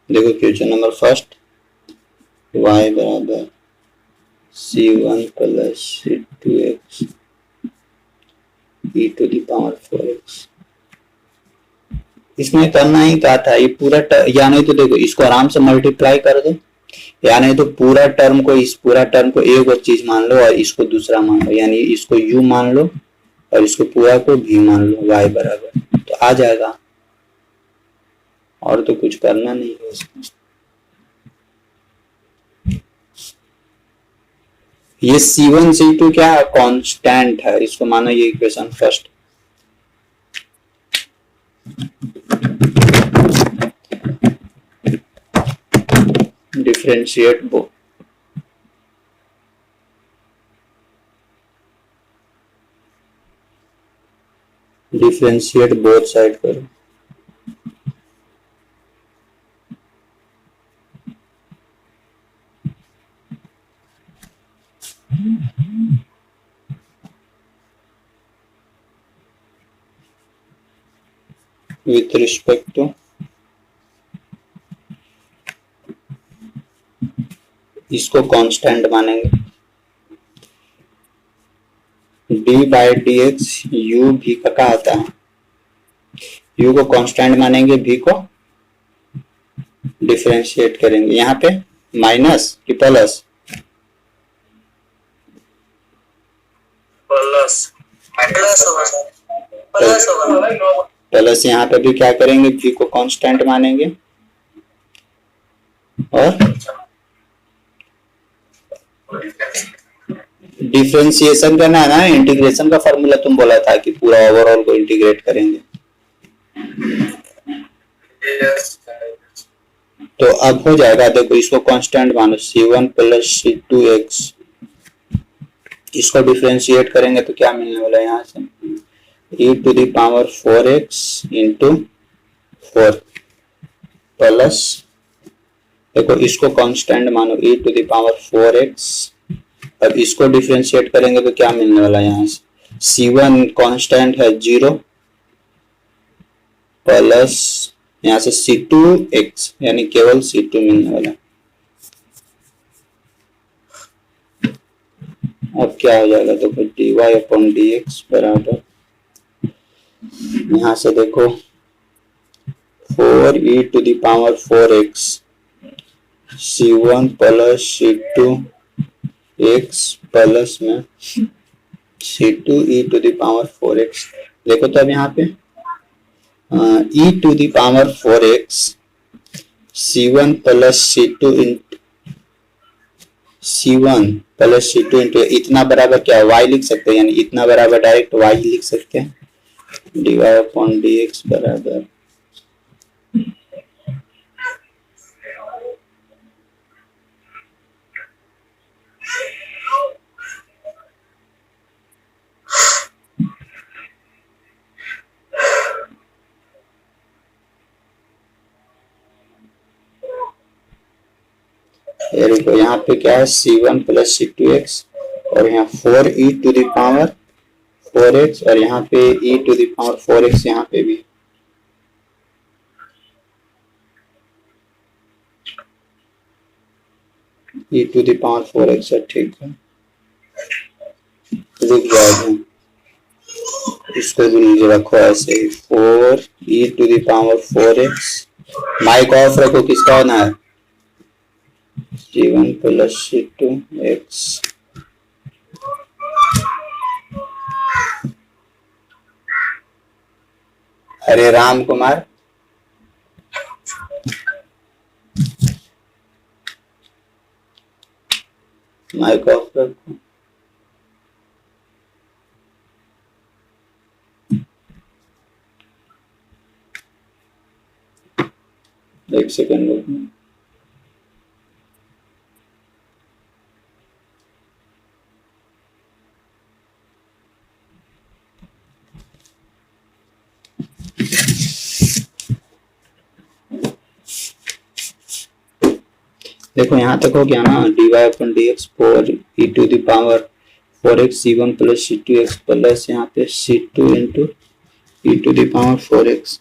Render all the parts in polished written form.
देखो question number first, y बराबर c1 plus c2x e to the power 4x। इसमें करना ही क्या था, ये पूरा या नहीं तो देखो इसको आराम से मल्टीप्लाई कर दो, या नहीं तो पूरा टर्म को, इस पूरा टर्म को एक और चीज मान लो और इसको दूसरा मान लो, यानी इसको u मान लो और इसको पूरा को v मान लो, y बराबर, तो आ जाएगा। और तो कुछ करना नहीं है इसमें। ये C1 C2 क्या है, कांस्टेंट है, इसको मानो ये equation first. Differentiate both, differentiate both side करो। विथ रिस्पेक्ट टू इसको कांस्टेंट मानेंगे, D by D x you भी का क्या आता है, यू को कांस्टेंट मानेंगे, भी को डिफरेंशिएट करेंगे। यहाँ पे माइनस कि प्लस, प्लस यहाँ पे भी क्या करेंगे, भी को कांस्टेंट मानेंगे और डिफरेंशिएशन करना है ना, इंटीग्रेशन का फॉर्मूला तुम बोला था कि पूरा ओवरऑल को इंटीग्रेट करेंगे। तो अब हो जाएगा, देखो इसको कांस्टेंट मानो c1 प्लस c2x, इसको डिफरेंशिएट करेंगे तो क्या मिलने वाला है यहाँ से, e to the power 4x into 4 plus, देखो इसको कांस्टेंट मानो e to the power 4x, अब इसको डिफरेंशिएट करेंगे तो क्या मिलने वाला है यहाँ से, c1 कांस्टेंट है 0 प्लस यहाँ से c2x यानी केवल c2 मिलने वाला। अब क्या हो जाएगा, देखो dy अपॉन dx बराबर, यहाँ से देखो 4e to the power 4x c1 plus c2x plus में c2e to the power 4x। देखो तो अब यहाँ पे e to the power 4x c1 plus c2 into इतना बराबर क्या है, y लिख सकते हैं, यानी इतना बराबर डायरेक्ट y ही लिख सकते हैं, dy अपॉन dx बराबर देखो यहाँ पे क्या है, c1 प्लस c2x और यहाँ 4e to the power 4x और यहाँ पे e to the power 4x, यहाँ पे भी e to the power 4x है, ठीक है, रुक जाएगा, इसको भी नीचे रखो ऐसे ही, 4e to the power 4x, mike off रखो, किसका होना है, c1 प्लस c2x अरे राम कुमार, माइक ऑफ रखो। एक सेकंड रुको, देखो यहाँ तक हो गया ना, dy upon dx 4e to the power 4x c1 plus c2x plus यहाँ पे c2 into e to the power 4x,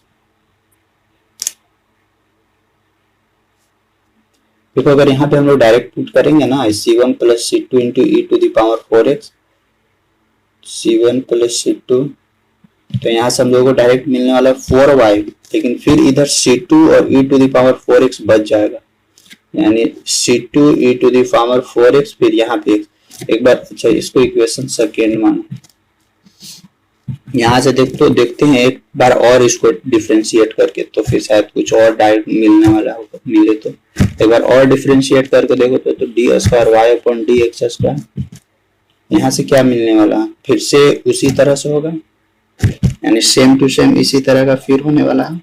देखो अगर यहाँ पे हम लोग डायरेक्ट पुट करेंगे ना c1 plus c2 into E to the power 4x, c1 plus c2, तो यहाँ से हम लोगों को डायरेक्ट मिलने वाला है 4y, लेकिन फिर इधर c2 और e to the power 4x बच जाएगा, यानी c2 e to the power 4x, फिर यहाँ पे एक बार अच्छा इसको इक्वेशन सेकेंड मानो। यहाँ से देखते हैं एक बार और इसको डिफरेंशिएट करके, तो फिर शायद कुछ और डायरेक्ट मिलने वाला होगा, मिले तो एक बार और डिफरेंशिएट करके देखो तो D square Y upon D x square, यहाँ से क्या मिलने वाला है, फिर से उसी तरह से होगा, यानी सेम टू सेम इसी तरह का फिर होने वाला है।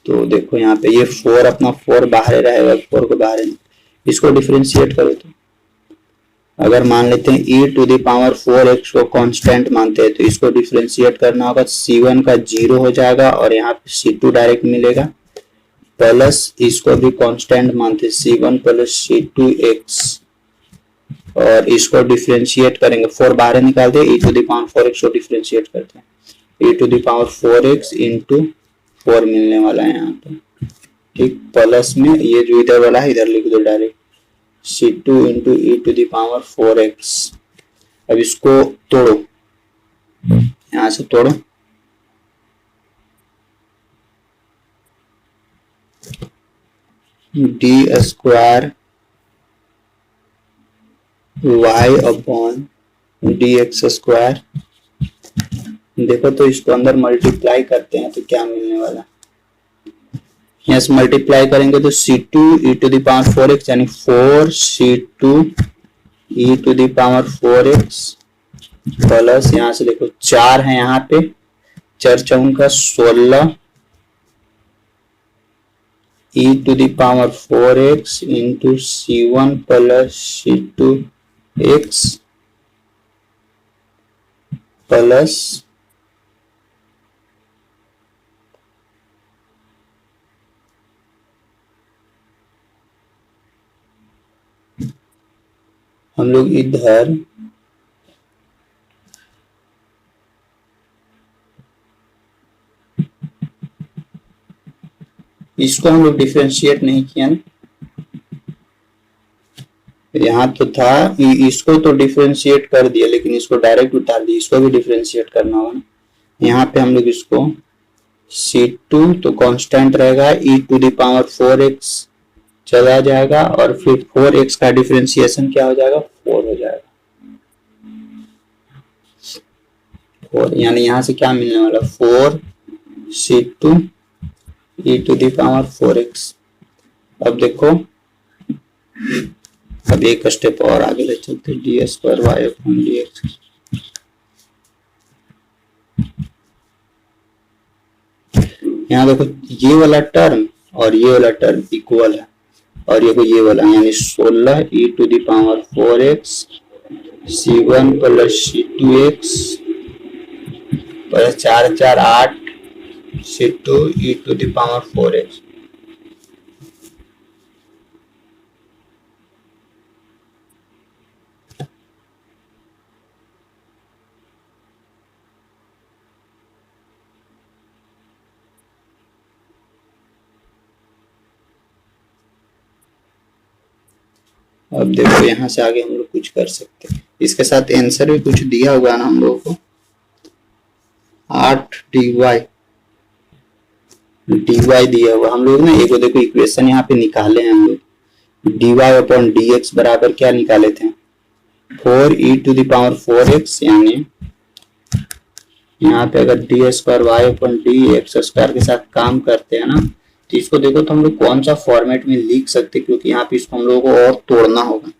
तो देखो यहाँ पे ये 4 अपना 4 बाहर रहेगा, 4 को बाहर, इसको डिफरेंशिएट करो तो अगर मान लेते हैं e to the power 4x को कांस्टेंट मानते हैं तो इसको डिफरेंशिएट करना होगा, c1 का 0 हो जाएगा और यहाँ पे c2 डायरेक्ट मिलेगा, प्लस इसको भी कांस्टेंट मानते हैं c1 प्लस c2x, और इसको डिफरेंशिएट करेंगे 4 बाहर निकाल दे, e to the power 4x को डिफरेंशिएट करते हैं, e to the power 4x into 4 मिलने वाला है यहाँ पे, ठीक, प्लस में ये जो इधर वाला है इधर लिख दो direct c2 into E to the power 4x। अब इसको तोड़ो, यहाँ से तोड़ो, D square Y upon D x square, देखो तो इसको अंदर मल्टीप्लाई करते हैं तो क्या मिलने वाला, यहाँ से मल्टीप्लाई करेंगे तो c2 e to the power 4x यानी 4c2 e to the power 4x, plus यहाँ से देखो 4 है यहाँ पे, 4 चौन का 16 e to the power 4x into c1 plus c2x plus हम लोग इधर इसको हम लोग डिफरेंशिएट नहीं किया ना, यहाँ तो था इसको तो डिफरेंशिएट कर दिया लेकिन इसको डायरेक्ट उतार दिया, इसको भी डिफरेंशिएट करना होगा ना, यहाँ पे हम लोग इसको c2 तो कांस्टेंट रहेगा, e to the power 4x चला जाएगा और फिर 4x का डिफरेंशिएशन क्या हो जाएगा, 4 हो जाएगा, 4 यानी यहाँ से क्या मिलने वाला 4c2 e to the power 4x। अब देखो अब एक स्टेप और आगे ले चलते, D square Y upon D X, यहाँ देखो ये वाला टर्म और ये वाला टर्म इक्वल है, और ये वाला यानी 16 e to the power 4x c1 plus c2x plus 4 4 8 c2 e to the power 4x। अब देखो यहाँ से आगे हम लोग कुछ कर सकते हैं, इसके साथ आंसर भी कुछ दिया होगा ना हम लोगों को, 8 dy दिया हुआ हम लोग ना, एक देखो इक्वेशन यहाँ पे निकाले हैं हम लोग, dy अपॉन dx बराबर क्या निकाले थे, 4 e to the power 4x, यानी यहाँ पे अगर d square Y upon D x square के साथ काम करते हैं ना, तो इसको देखो तो हम लोग कौन सा फॉर्मेट में लिख सकते, क्योंकि यहाँ पे इसको हम लोगों को और तोड़ना होगा,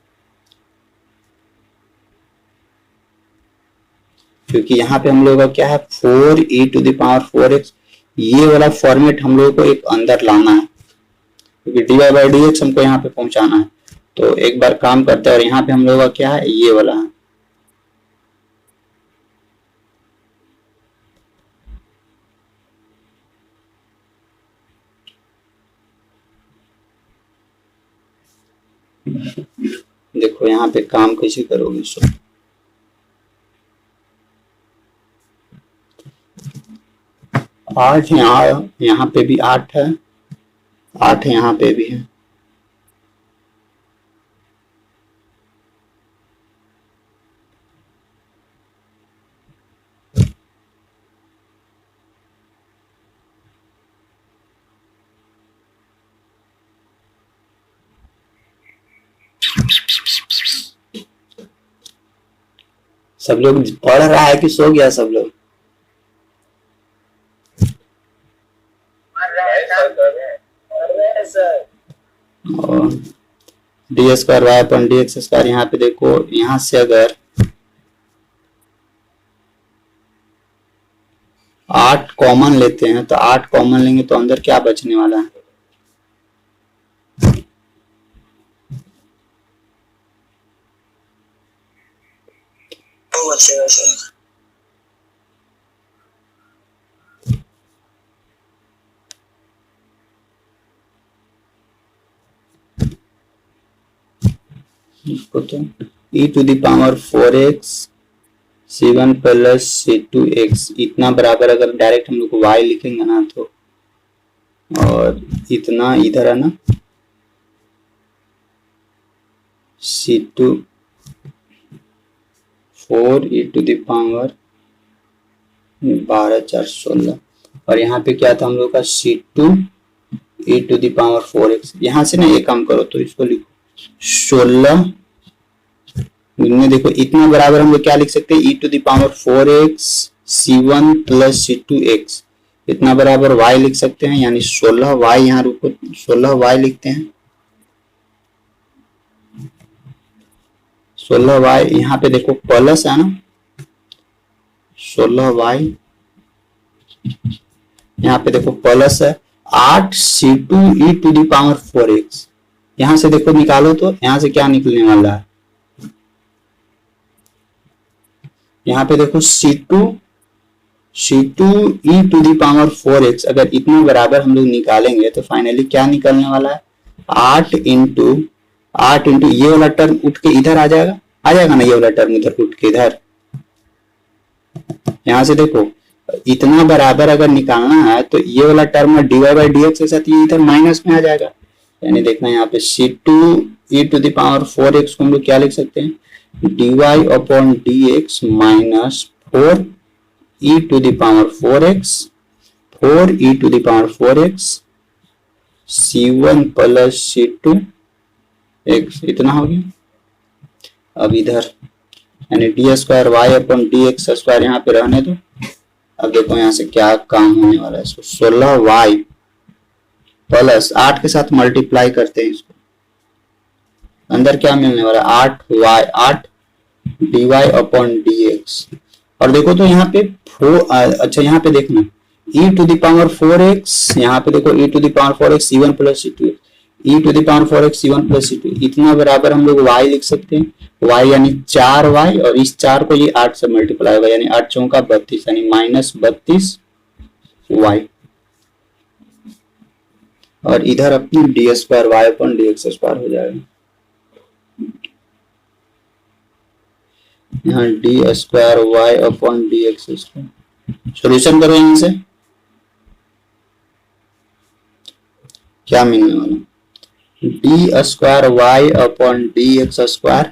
क्योंकि यहाँ पे हम लोगों का क्या है 4 e to the power 4x, ये वाला फॉर्मेट हम लोगों को एक अंदर लाना है, क्योंकि dy बाई डी एक्स हमको यहाँ पे पहुंचाना है। तो एक बार काम करते हैं, और यहाँ पे हम लोगों का क्या है ये वाला है, देखो यहाँ पे काम कैसे करोगे इसको, 8 यहाँ पे भी 8 है, 8 यहाँ पे भी है। सब लोग पढ़ रहा है कि सो गया सब लोग? D square y upon d x square, यहाँ पे देखो, यहाँ से अगर 8 कॉमन लेते हैं तो 8 कॉमन लेंगे तो अंदर क्या बचने वाला है? इसको तो e to the power 4x c1 plus c2x इतना बराबर, अगर डायरेक्ट हम लोग y लिखेंगे ना तो, और इतना इधर है ना c2 4 e to the power 12 4 16, और यहाँ पे क्या था हम लोग का c2 e to the power 4x। यहाँ से ना एक काम करो तो इसको लिखो 16 में, देखो इतना बराबर हम लोग क्या लिख सकते हैं, e to the power 4x c1 plus c2x इतना बराबर y लिख सकते हैं, यानी 16y, यहाँ रुको 16y लिखते हैं। 16y यहाँ पे देखो प्लस है ना, 16y यहाँ पे देखो प्लस है 8 c2 e to the power 4x, यहाँ से देखो निकालो तो यहाँ से क्या निकलने वाला है, यहाँ पे देखो c2 e to the power 4x, अगर इतना बराबर हम लोग निकालेंगे तो फाइनली क्या निकलने वाला है, 8 इंटू ये वाला टर्म उठ के इधर आ जाएगा ना, ये वाला टर्म इधर उठ के इधर, यहाँ से देखो इतना बराबर अगर निकालना है तो ये वाला टर्म dy बाई dx के साथ ये इधर माइनस में आ जाएगा, यानी देखना यहाँ पे c2 e to the power 4x को हम लोग क्या लिख सकते हैं, dy upon dx minus 4 e to the power 4x, 4 e to the power 4x c1 plus c2 x इतना हो गया। अब इधर यानी d square Y upon D x square यहाँ पे रहने दो। अब देखो यहाँ से क्या काम होने वाला है, इसको 16y प्लस 8 के साथ मल्टीप्लाई करते हैं, इसको अंदर क्या मिलने वाला है 8y 8 dy अपॉन dx, और देखो तो यहाँ पे अच्छा यहाँ पे देखना e to the power 4x, यहाँ पे देखो e to the power 4x c1 plus c2, e to the power 4x c1 plus c2 इतना बराबर हम लोग y लिख सकते हैं, y यानी 4y, और इस 4 को ये 8 से मल्टीप्लाई होगा, यानी 8 चौका 32 यानी माइनस 32y, और इधर अपनी d square Y upon D x square हो जाएगा। यहाँ d square Y upon D x square solution करो, यहाँ से क्या मिलने वाला, d square Y upon D x square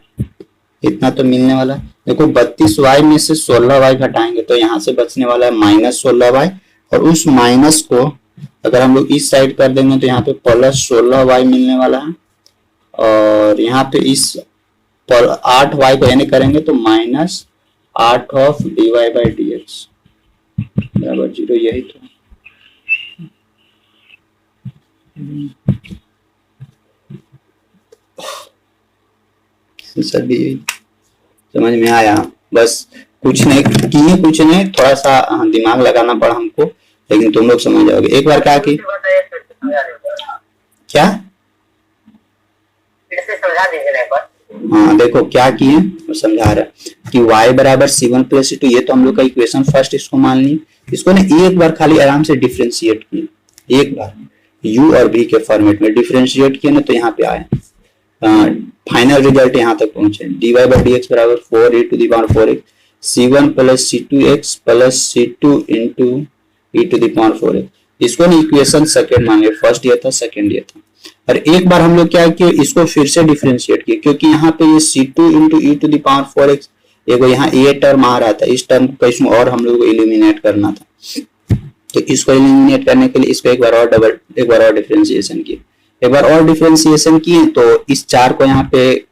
इतना तो मिलने वाला है। देखो 32y में से 16y घटाएंगे तो यहाँ से बचने वाला है माइनस 16y, और उस माइनस को अगर हम लोग इस साइड कर देंगे तो यहाँ पे प्लस 16y मिलने वाला है, और यहाँ पे इस 8y को यानी करेंगे तो minus 8 of dy by D x बराबर 0, यही तो सभी समझ में आया। बस कुछ नहीं किए, कुछ नहीं, थोड़ा सा दिमाग लगाना पड़ा हमको, लेकिन तुम लोग समझ जाओगे। एक बार क्या की क्या हाँ देखो क्या किए समझा रहा कि y बराबर c1 प्लस c2, ये तो हम लोग का इक्वेशन फर्स्ट, इसको मान ली, इसको ना एक बार खाली आराम से डिफरेंशिएट किए, एक बार u और v के फॉर्मेट में डिफरेंशिएट किए ना तो यहाँ पे आए, फाइनल रिजल्ट यहाँ तक पहुंचे, dy बाई डी एक्स बराबर 4 e to the power 4x c1 plus c2x plus c2 into e⁴ इसको ना इक्वेशन सेकंड मांगे, फर्स्ट ये था सेकंड ये था। और एक बार हम लोग क्या किए, इसको फिर से डिफरेंशिएट किए, क्योंकि यहाँ पे ये c2 इंटू e⁴x एक यहाँ ये टर्म आ रहा था, इस टर्म को इसमें और हम लोग को इलिमिनेट करना था। तो इसको इलिमिनेट करने के लिए इसको एक बार और डिफरेंशिएशन किए, एक बार और डिफरेंशिएशन किए तो इस 4 को यहाँ पे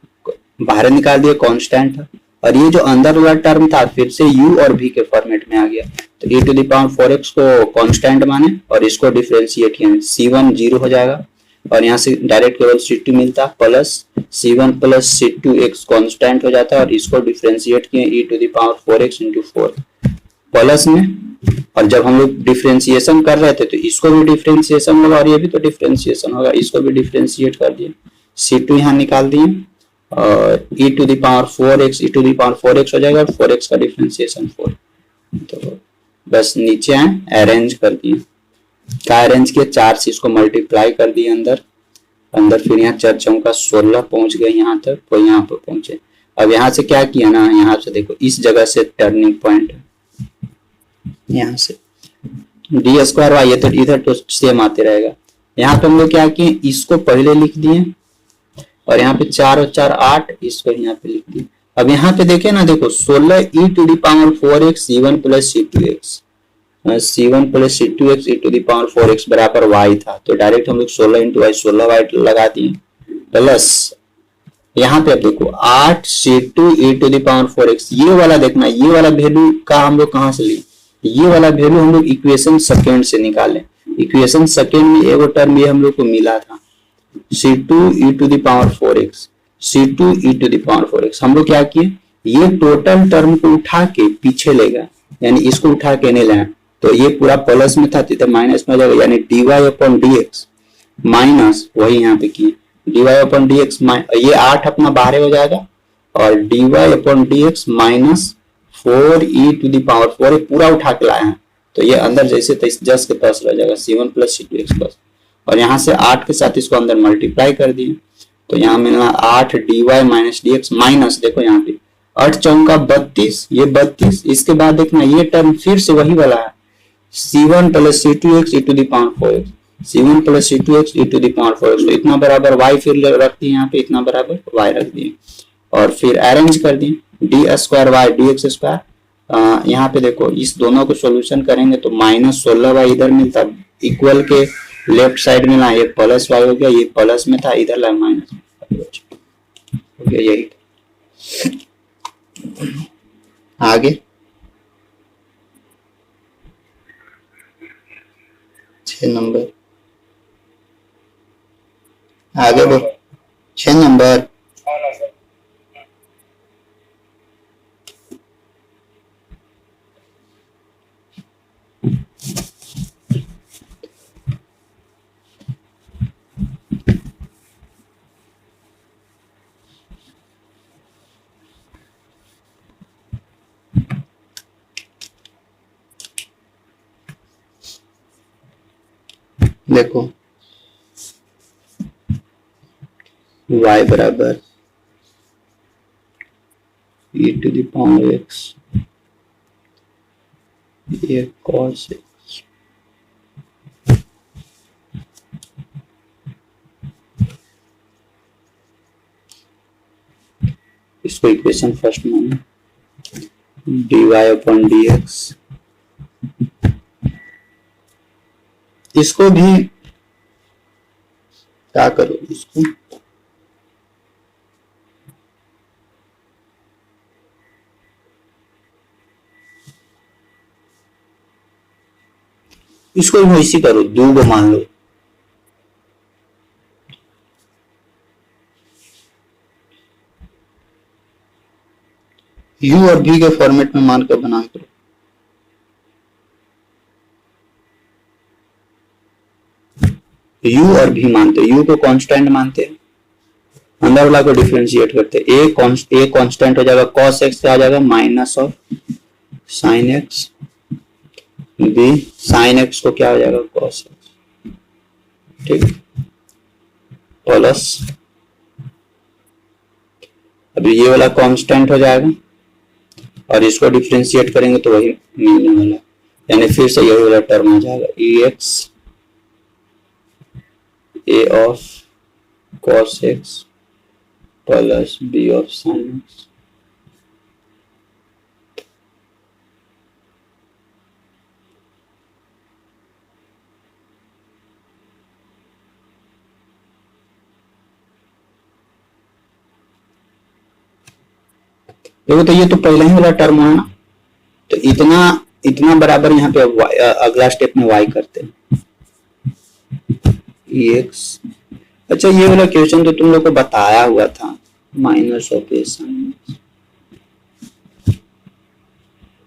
बाहर निकाल दिए, कांस्टेंट था। और ये जो अंदर वाला टर्म था फिर से u और v के फॉर्मेट में आ गया, तो e⁴x को कांस्टेंट माने और इसको डिफरेंशिएट किए, c1 0 हो जाएगा और यहाँ से डायरेक्ट केवल c2 मिलता, plus c1 plus c2x constant हो जाता है और इसको डिफरेंशिएट किए e⁴x इंटू 4 प्लस में। और जब हम लोग डिफरेंशिएशन कर रहे थे तो इसको भी डिफरेंशिएशन होगा और ये भी तो डिफरेंशिएशन होगा, इसको भी डिफरेंशिएट कर दिए, c2 यहाँ निकाल दिए और e⁴x हो जाएगा और 4x का डिफरेंशिएशन 4। तो बस नीचे आए अरेंज कर दिए, क्या अरेंज किया, 4 से इसको मल्टीप्लाई कर दिए अंदर फिर यहाँ 4 चौका 16 पहुंच गए यहाँ तक, तो यहाँ पर पहुंचे। अब यहाँ से क्या किया ना, यहाँ से देखो इस जगह से टर्निंग पॉइंट यहाँ से d²y, ये तो इधर तो सेम आते रहेगा। यहाँ पे हम लोग क्या किए, इसको पहले लिख दिए और यहाँ पे 4 और 4 8, इसको यहाँ पे लिख दिए। अब यहाँ पे देखे ना, देखो 16 e⁴x c1 plus c2x e⁴x बराबर y था, तो डायरेक्ट हम लोग 16 इंटू y 16y लगा दिए, प्लस यहाँ पे अब देखो 8 c2 e⁴x, ये वाला देखना, ये वाला वैल्यू का हम लोग कहाँ से लिए, ये वाला वैल्यू हम लोग इक्वेशन सेकेंड से निकाले। इक्वेशन सेकेंड में एगो टर्म ये हम लोग को मिला था c2 e⁴x हम लोग क्या किए, ये टोटल टर्म को उठा के पीछे ले गए, यानी इसको उठा के नहीं लाए, तो ये पूरा प्लस में था तो माइनस में आ जाएगा, यानी dy/dx माइनस वही यहाँ पे किए dy/dx, ये 8 अपना बाहर हो जाएगा और dy/dx माइनस 4e⁴ पूरा उठा के लाए हैं, तो ये अंदर जैसे जस के तस रह जाएगा c1 प्लस c2x प्लस, और यहाँ से 8 के साथ इसको अंदर मल्टीप्लाई कर दिए, तो यहाँ मिलना 8 dy माइनस dx माइनस, देखो यहाँ पे 8 चौका 32, ये 32, इसके बाद देखना ये टर्म फिर से वही वाला है c1 plus c2x e⁴x, c1 plus c2x e⁴x, तो इतना बराबर y फिर रख दिए, यहाँ पे इतना बराबर y रख दिए और फिर अरेंज कर दिए d² dx²। यहाँ पे देखो इस दोनों को सॉल्यूशन करेंगे तो माइनस 16y इधर मिलता, इक्वल के लेफ्ट साइड में ना ये प्लस y हो गया, ये प्लस में था इधर ला माइनस हो गया, यही आगे 6 नंबर आगे बढ़ 6 नंबर देखो y बराबर e⁴x ये cos x इसको इक्वेशन फर्स्ट माने dy/dx, इसको भी क्या करो, इसको भी इसी करो, 2 को मान लो, u और v के फॉर्मेट में मान कर बना करो, u और v मानते, u को कांस्टेंट मानते, अंदर वाला को डिफरेंशिएट करते, a कांस्टेंट हो जाएगा cos x से आ जाएगा minus of sin x, b sin x को क्या हो जाएगा cos x, ठीक, प्लस अभी ये वाला कांस्टेंट हो जाएगा और इसको डिफरेंशिएट करेंगे तो वही मिलने वाला, यानी फिर से यही वाला टर्म आ जाएगा e x a of cos x plus b of sine x. देखो तो ये तो पहले ही वाला टर्म है ना, तो इतना इतना बराबर यहाँ पे अगला स्टेप में y करते हैं एक्स। अच्छा ये वाला क्वेश्चन तो तुम लोग को बताया हुआ था, माइनस ऑफ ए साइन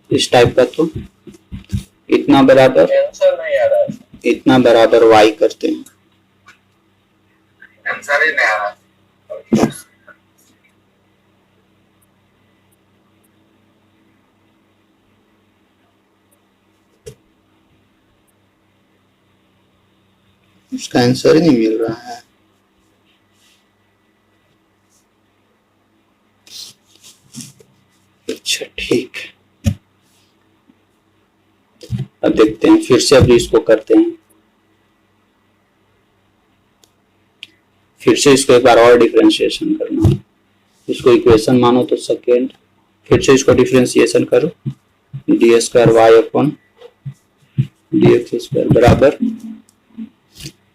इस टाइप का, तो इतना बराबर इतना बराबर y करते हैं। आंसर ही नहीं आ रहा। उसका आंसर ही नहीं मिल रहा है। अच्छा ठीक, अब देखते हैं फिर से, अभी इसको करते हैं फिर से, इसको एक बार और डिफरेंशिएशन करना। इसको इक्वेशन मानो तो सेकेंड, फिर से इसको डिफरेंशिएशन करो, d square Y upon D x square बराबर,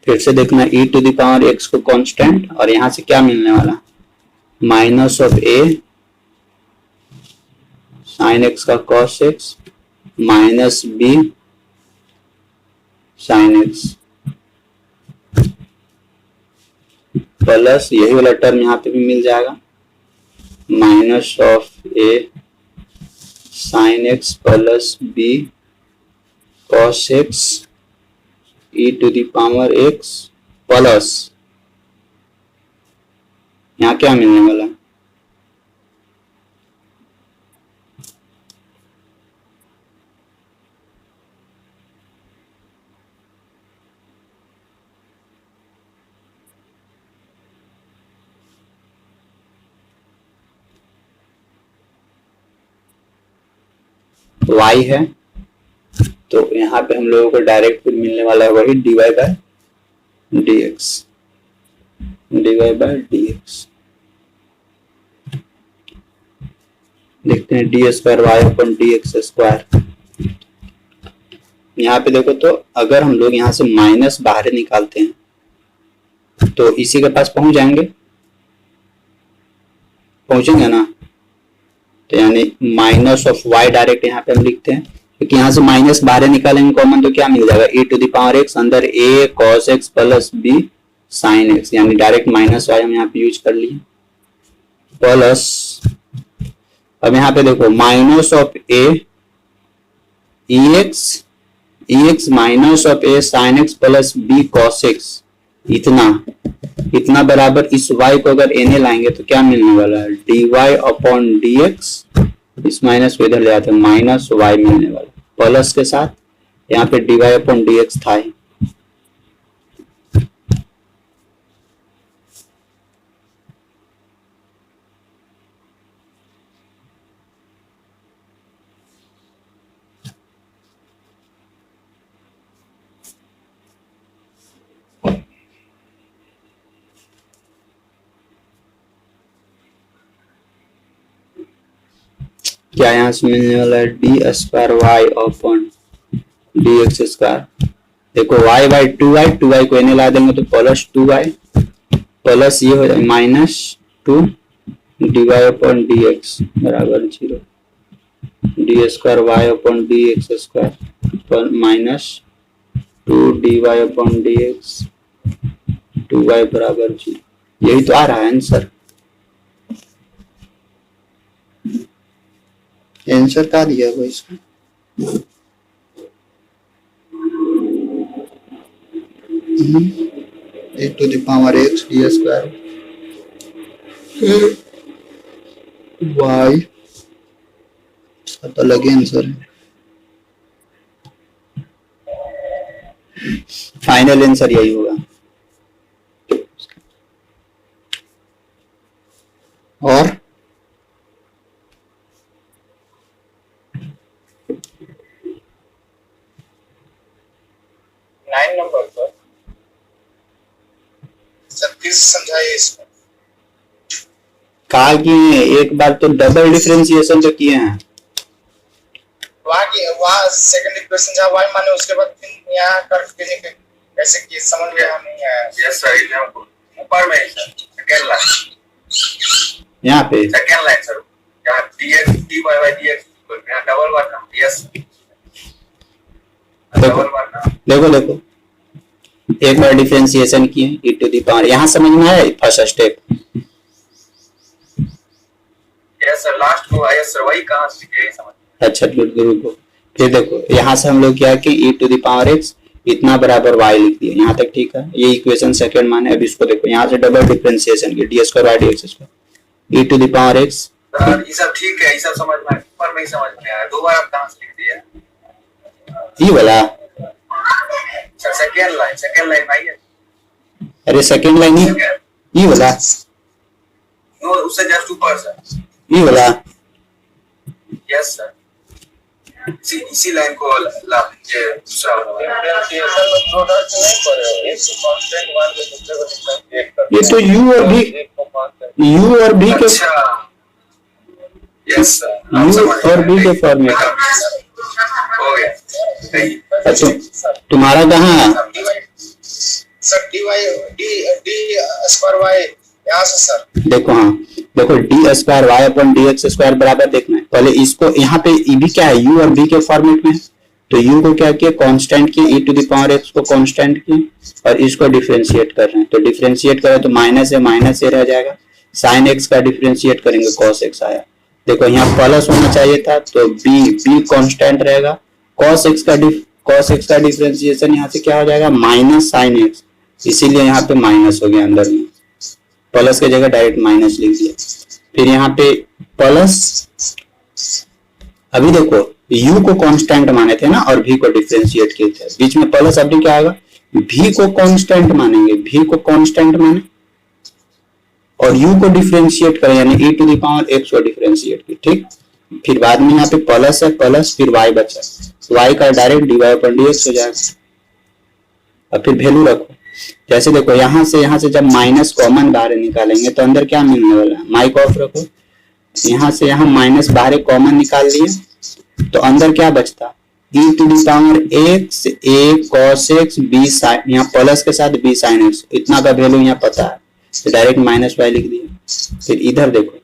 फिर से देखना e to the power x को कांस्टेंट, और यहां से क्या मिलने वाला, minus of a sine x का cos x minus b sine x plus यही वाला टर्म यहाँ पे भी मिल जाएगा, minus of a sine x plus b cos x e to the power x plus यहाँ क्या मिलने वाला, y है, तो यहाँ पे हम लोगों को डायरेक्ट फिर मिलने वाला है वही dy by dx, dy by dx। देखते हैं d square y upon d x square. यहाँ पे देखो तो अगर हम लोग यहाँ से माइनस बाहर निकालते हैं तो इसी के पास पहुंच जाएंगे, पहुंचेंगे ना, तो यानी माइनस ऑफ वाई डायरेक्ट यहाँ पे हम लिखते हैं, क्योंकि यहाँ से माइनस बाहर निकालेंगे कॉमन तो क्या मिल जाएगा, e to the power x अंदर a cos x plus b sin x, यानी डायरेक्ट माइनस वाई हम यहाँ पे यूज कर लिए, प्लस अब यहाँ पे देखो minus of a ex minus of a sin x plus b cos x, इतना बराबर इस y को अगर na लाएंगे तो क्या मिलने वाला है, dy अपॉन dx, इस माइनस को इधर ले आते हैं, माइनस y मिलने वाला प्लस के साथ, यहाँ पे dy अपॉन dx था ही। क्या यहाँ से मिलने वाला है, d square Y upon D x square. देखो y बाई टू वाई को एने ला देंगे तो प्लस 2y प्लस ये हो जाए minus 2 d y upon D x बराबर 0, d square Y upon D x square minus 2 d y upon D x 2y बराबर 0। यही तो आ रहा है आंसर। आंसर क्या दिया हुआ इसका, e to the power x d square y, तो अलग आंसर है। फाइनल आंसर यही होगा। और से समझाइए इसको। कहा कि एक बार तो डबल डिफरेंशिएशन तो किए हैं, वहाँ सेकंड इक्वेशन जहाँ y माने उसके बाद फिर यहाँ करके कैसे किए समझ में नहीं आया। यस सर, ऊपर में सेकंड लाइन, यहाँ पे सेकंड लाइन सर, यहाँ dx dy by dx यहाँ डबल बार ना, यस डबल बार ना। देखो देखो एक बार डिफरेंशिएशन किए e टू दी पावर, यहाँ समझ में आया first step. Yes sir, last को आया सर, वही कहाँ से लिखे समझ। अच्छा रुको, फिर देखो यहाँ से हम लोग क्या कि e to the power x इतना बराबर y लिख दिया, यहाँ तक ठीक है, ये इक्वेशन सेकंड माने। अब इसको देखो यहाँ से डबल डिफरेंशिएशन की d square by d x square e to the power x। Sir ये सब ठीक है, ये सब समझ में, ऊपर में ही समझ में आया, दो बार आप कहाँ से लिख दिए ये वाला सर, सेकंड लाइन आइए। अरे सेकंड लाइन ही ये वाला, नो उससे जस्ट ऊपर सर, ये वाला यस सर, इसी लाइन को ला लीजिए दूसरा वाला। डिफरेंशिएशन में प्रोडक्ट नहीं पड़े, एक कांस्टेंट मान के दूसरे को डिफरेंशिएट कर। ये तो u और v के, अच्छा यस सर, u और v के फॉर्म में हो गया सही। अच्छा तुम्हारा कहाँ है सर डी स्क्वायर वाई यहाँ से सर देखो, हाँ देखो d square Y upon D x square बराबर देखना है। पहले इसको यहाँ पे भी क्या है u और v के फॉर्मेट में, तो u को क्या किया कांस्टेंट किया, e to the power x को कांस्टेंट किया और इसको डिफरेंशिएट कर रहे हैं। तो डिफरेंशिएट करें तो माइनस ए रह जाएगा, साइन x का डिफरेंशिएट करेंगे cos x आया। देखो यहाँ प्लस होना चाहिए था तो b कांस्टेंट रहेगा, cos x का डिफरेंशिएशन यहाँ से क्या हो जाएगा माइनस साइन x, इसीलिए यहाँ पे माइनस हो गया, अंदर में प्लस की जगह डायरेक्ट माइनस लिख दिया। फिर यहाँ पे प्लस, अभी देखो u को कांस्टेंट माने थे ना और v को डिफरेंशिएट किए थे, बीच में प्लस, अभी क्या होगा v को कांस्टेंट मानेंगे, v को कांस्टेंट माने और u को डिफरेंशिएट करें यानी e to the power x को डिफरेंशिएट की, ठीक। फिर बाद में यहाँ पे प्लस है, प्लस फिर y बचा, y का डायरेक्ट dy पर dx हो जाएगा। अब फिर वैल्यू रखो, जैसे देखो यहाँ से जब माइनस कॉमन बाहर निकालेंगे तो अंदर क्या मिलने वाला है, माइक ऑफ रखो, यहाँ से यहाँ माइनस बाहर कॉमन निकाल लिए तो अंदर क्या बचता e to the power x a cos x b sin, यहाँ प्लस के साथ b sin x, इतना का वैल्यू यहाँ पता है तो डायरेक्ट माइनस y लिख दिया। फिर इधर देखो,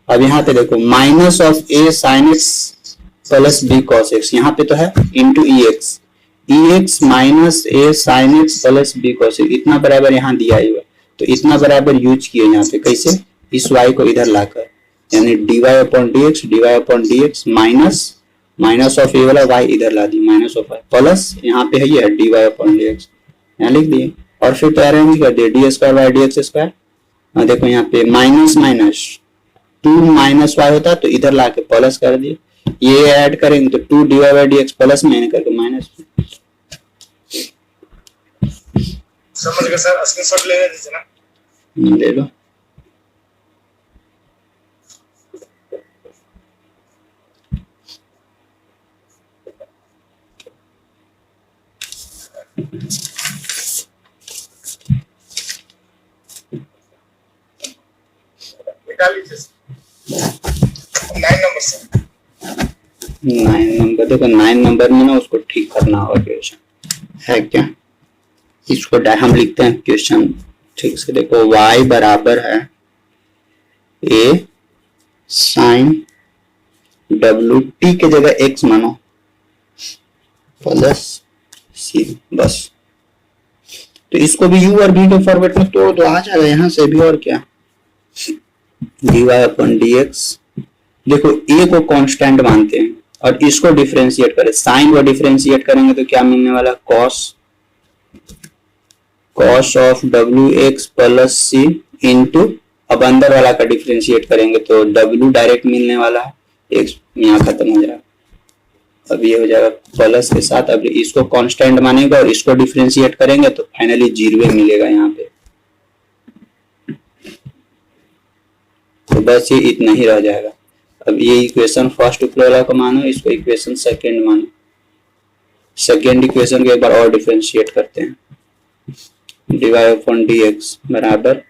अब यहाँ पे देखो minus of a sin x plus b cos x, यहाँ पे तो है into ex minus a sin x plus b cos x, इतना बराबर यहाँ दिया ही है तो इतना बराबर यूज किए यहाँ पे, कैसे इस y को इधर लाकर, यानी dy upon dx minus of a वाला y इधर ला दी, माइनस ऑफ y प्लस यहाँ पे है ये dy अपॉन dx यहाँ लिख दिए और फिर तो अरेंज कर दिए D square by d x square. देखो यहाँ पे माइनस 2 माइनस y होता तो इधर लाके प्लस कर दिए, ये ऐड करेंगे तो 2 dy बाय dx प्लस में करके माइनस। समझ गए सर, स्क्रीनशॉट ले लीजिए ना, ले लो। निकाल लीजिए 9 नंबर से। 9 नंबर देखो, 9 नंबर में ना उसको ठीक करना होगा, क्वेश्चन है क्या, इसको हम लिखते हैं क्वेश्चन ठीक से। देखो y बराबर है a साइन w, t के जगह x मानो प्लस c, बस। तो इसको भी u और v के फॉर्मेट में तोड़ दो, आ जाएगा यहाँ से भी, और क्या dy अपॉन dx। देखो a को कांस्टेंट मानते हैं और इसको डिफरेंशिएट करें, साइन को डिफरेंशिएट करेंगे तो क्या मिलने वाला cos of wx plus c into, अब अंदर वाला का डिफरेंशिएट करेंगे तो w डायरेक्ट मिलने वाला है, x यहाँ खत्म हो जाएगा, अब ये हो जाएगा प्लस के साथ, अब इसको कांस्टेंट मानेगा और इसको डिफरेंशिएट करेंगे तो फाइनली 0 मिलेगा यहाँ पे। तो बस ये इतना ही रह जाएगा। अब ये इक्वेशन फर्स्ट ऊपर वाला को मानो, इसको इक्वेशन सेकंड मानो, सेकंड इक्वेशन को एक बार और डिफरेंशिएट करते हैं। dy अपॉन dx बराबर,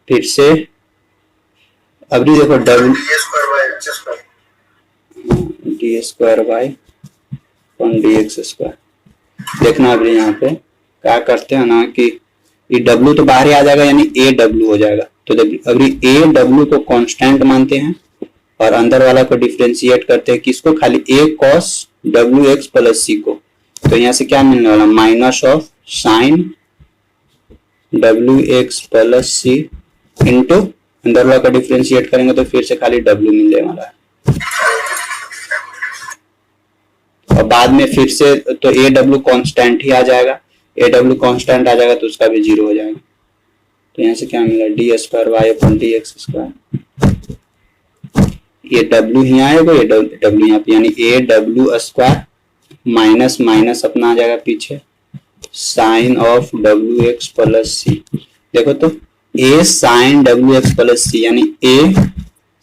फिर से अभी देखो डब्ल्यू ये square by h square, d square Y upon D x square. देखना अभी यहाँ पे क्या करते हैं ना कि ये डब्ल्यू तो बाहर ही आ जाएगा, यानी ए डब्ल्यू हो जाएगा। तो अभी ए डब्ल्यू को कांस्टेंट मानते हैं और अंदर वाला को डिफरेंशिएट करते हैं किसको, खाली ए कॉस डब्ल्यू एक्स प्लस सी को। तो यहाँ से क्या मिलने वाला, माइनस ऑफ साइन डब्ल्यू एक्स प्लस सी इंटू अंदर वाला का डिफरेंशिएट करेंगे तो फिर से खाली डब्ल्यू मिलने वाला है। और बाद में फिर से तो ए डब्ल्यू कॉन्स्टेंट ही आ जाएगा, ए डब्ल्यू कॉन्स्टेंट आ जाएगा तो उसका भी 0 हो जाएगा। तो यहाँ से क्या मिला, d square Y upon D x square. ये डब्ल्यू ही आएगा, ये डब्ल्यू यहाँ पे, यानी ए डब्ल्यू स्क्वायर माइनस माइनस अपना आ जाएगा पीछे, साइन ऑफ डब्ल्यू एक्स प्लस सी। देखो तो ए साइन डब्ल्यू एक्स प्लस सी, यानी ए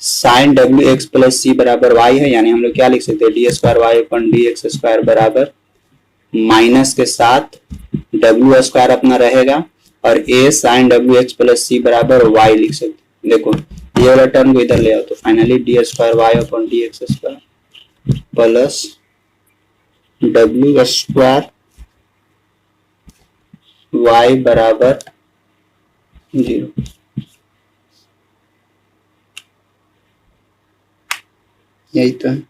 साइन डब्ल्यू एक्स प्लस सी बराबर वाई है, यानी हम लोग क्या लिख सकते हैं, d square Y upon D x square बराबर माइनस के साथ डब्ल्यू स्क्वायर अपना रहेगा और ए साइन डब्ल्यू एक्स प्लस सी बराबर वाई लिख सकते हैं। देखो ये वाला टर्म को इधर ले आओ तो finally d square Y upon D x square plus डब्ल्यू स्क्वायर वाई बराबर 0। यही तो है।